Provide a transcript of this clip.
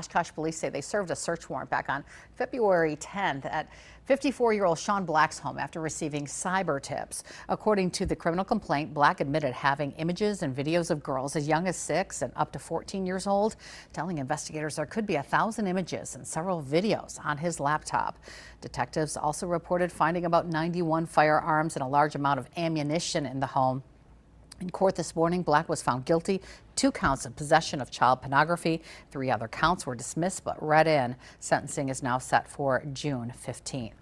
Oshkosh police say they served a search warrant back on February 10th at 54-year-old Shawn Black's home after receiving cyber tips. According to the criminal complaint, Black admitted having images and videos of girls as young as 6 and up to 14 years old, telling investigators there could be 1,000 images and several videos on his laptop. Detectives also reported finding about 91 firearms and a large amount of ammunition in the home. In court this morning, Black was found guilty, 2 counts of possession of child pornography. 3 other counts were dismissed but read in. Sentencing is now set for June 15th.